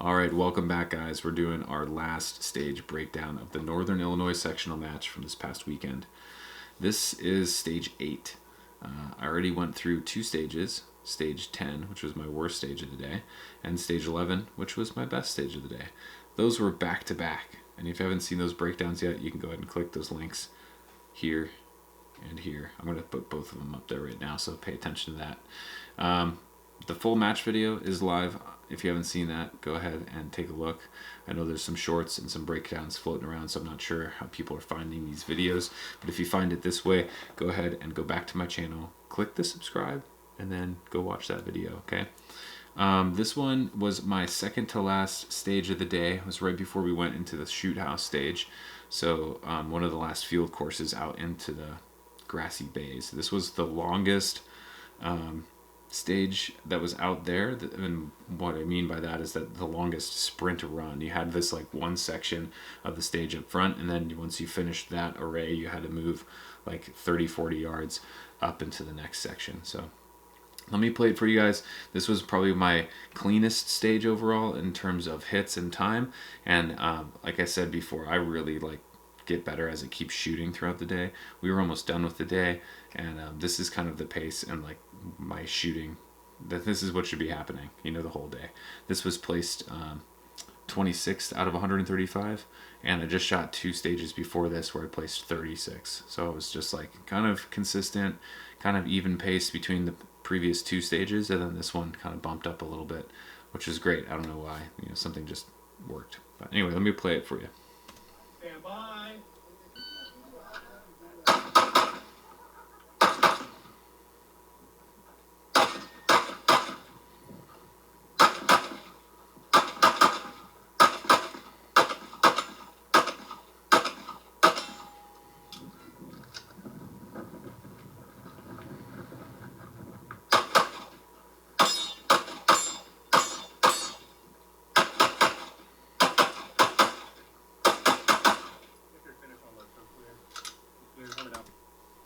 All right, welcome back, guys. We're doing our last stage breakdown of the Northern Illinois sectional match from this past weekend. This is stage 8. I already went through 2 stages, stage 10, which was my worst stage of the day, and stage 11, which was my best stage of the day. Those were back to back, and if you haven't seen those breakdowns yet, you can go ahead and click those links here and here. I'm going to put both of them up there right now, so pay attention to that. The full match video is live. If you haven't seen that, go ahead and take a look. I know there's some shorts and some breakdowns floating around, so I'm not sure how people are finding these videos. But if you find it this way, go ahead and go back to my channel, click the subscribe, and then go watch that video, okay? This one was my second to last stage of the day. It was right before we went into the shoot house stage. So one of the last field courses out into the grassy bays. This was the longest stage that was out there, and what I mean by that is that the longest sprint run. You had this like one section of the stage up front, and then once you finished that array, you had to move like 30-40 yards up into the next section. So let me play it for you guys. This was probably my cleanest stage overall in terms of hits and time, and like I said before, I really like get better as it keeps shooting throughout the day. We were almost done with the day, and this is kind of the pace and like my shooting, that this is what should be happening, the whole day. This was placed 26th out of 135, and I just shot 2 stages before this where I placed 36. So it was just like kind of consistent, kind of even pace between the previous 2 stages, and then this one kind of bumped up a little bit, which is great. I don't know why, something just worked. But anyway, let me play it for you. Stand by.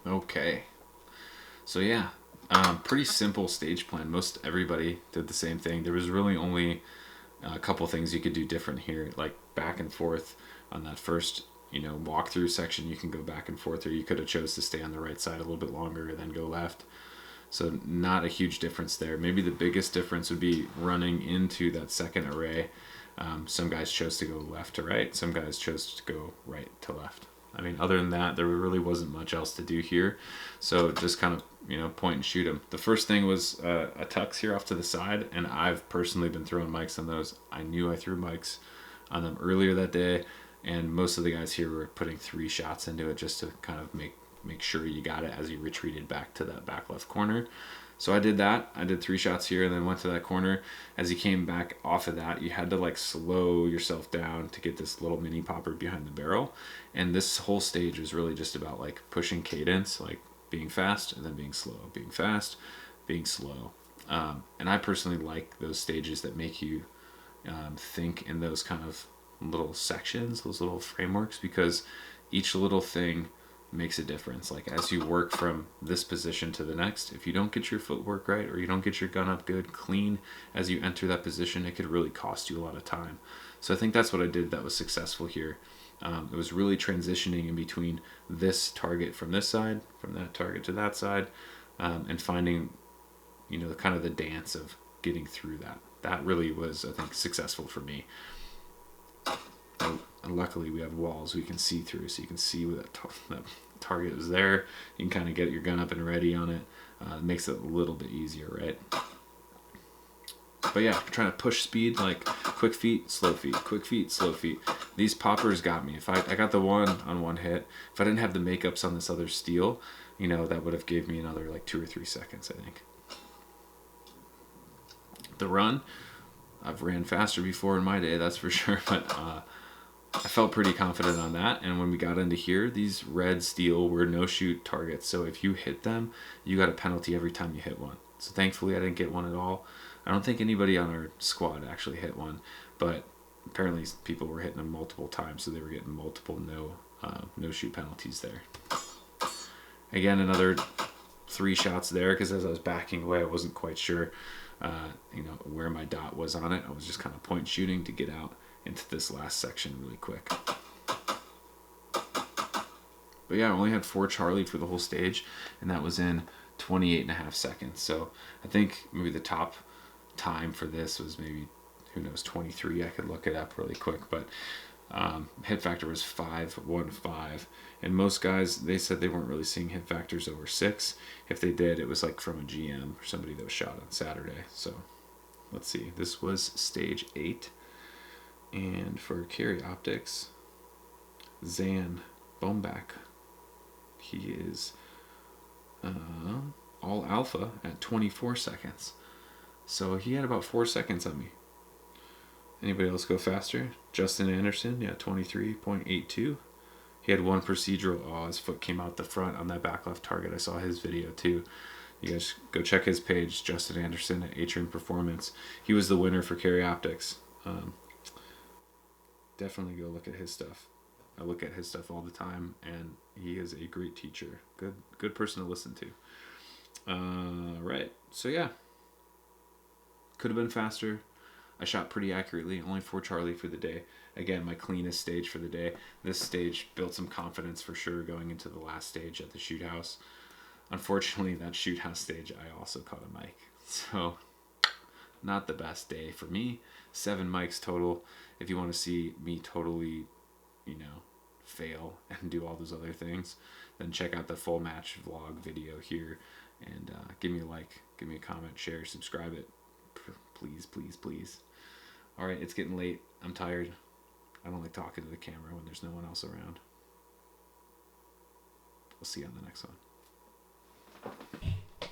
Okay, so yeah, pretty simple stage plan. Most everybody did the same thing. There was really only a couple things you could do different here, like back and forth on that first walkthrough section. You can go back and forth, or you could have chose to stay on the right side a little bit longer and then go left. So not a huge difference there. Maybe the biggest difference would be running into that second array. Some guys chose to go left to right, some guys chose to go right to left. I mean, other than that, there really wasn't much else to do here. So just kind of, point and shoot them. The first thing was a tux here off to the side, and I've personally been throwing mics on those. I knew I threw mics on them earlier that day, and most of the guys here were putting 3 shots into it just to kind of make sure you got it as you retreated back to that back left corner. So I did that. I did 3 shots here and then went to that corner. As you came back off of that, you had to like slow yourself down to get this little mini popper behind the barrel. And this whole stage was really just about like pushing cadence, like being fast and then being slow, being fast, being slow. And I personally like those stages that make you think in those kind of little sections, those little frameworks, because each little thing makes a difference. Like as you work from this position to the next, if you don't get your footwork right, or you don't get your gun up good, clean as you enter that position, it could really cost you a lot of time. So I think that's what I did that was successful here. It was really transitioning in between this target from this side, from that target to that side, and finding, kind of the dance of getting through that. That really was, I think, successful for me. And luckily we have walls we can see through, so you can see where that target is there. You can kind of get your gun up and ready on it. It makes it a little bit easier, right? But yeah, trying to push speed, like quick feet, slow feet, quick feet, slow feet. These poppers got me. If I got the one on one hit, if I didn't have the makeups on this other steel, that would have gave me another like 2 or 3 seconds, I think. The run, I've ran faster before in my day, that's for sure, but I felt pretty confident on that. And when we got into here, these red steel were no shoot targets, so if you hit them, you got a penalty every time you hit one. So thankfully I didn't get one at all. I don't think anybody on our squad actually hit one, but apparently people were hitting them multiple times, so they were getting multiple no shoot penalties there. Again, another 3 shots there, because as I was backing away, I wasn't quite sure where my dot was on it. I was just kind of point shooting to get out into this last section really quick. But yeah, I only had 4 Charlie for the whole stage, and that was in 28.5 seconds. So I think maybe the top time for this was maybe, who knows, 23. I could look it up really quick, but hit factor was 5.15. And most guys, they said they weren't really seeing hit factors over 6. If they did, it was like from a GM or somebody that was shot on Saturday. So let's see. This was stage 8. And for carry optics, Zan Bombach, he is all alpha at 24 seconds. So he had about 4 seconds on me. Anybody else go faster? Justin Anderson, yeah, 23.82. He had 1 procedural. Oh, his foot came out the front on that back left target. I saw his video too. You guys go check his page, Justin Anderson at Atrium Performance. He was the winner for Carry Optics. Definitely go look at his stuff. I look at his stuff all the time, and he is a great teacher. Good person to listen to. Right. So yeah, could have been faster. I shot pretty accurately. Only 4 Charlie for the day. Again, my cleanest stage for the day. This stage built some confidence for sure going into the last stage at the shoot house. Unfortunately, that shoot house stage, I also caught a mic. So not the best day for me. 7 mics total. If you want to see me totally, fail and do all those other things, then check out the full match vlog video here, and give me a like, give me a comment, share, subscribe it. Please, please, please. All right, it's getting late. I'm tired. I don't like talking to the camera when there's no one else around. We'll see you on the next one.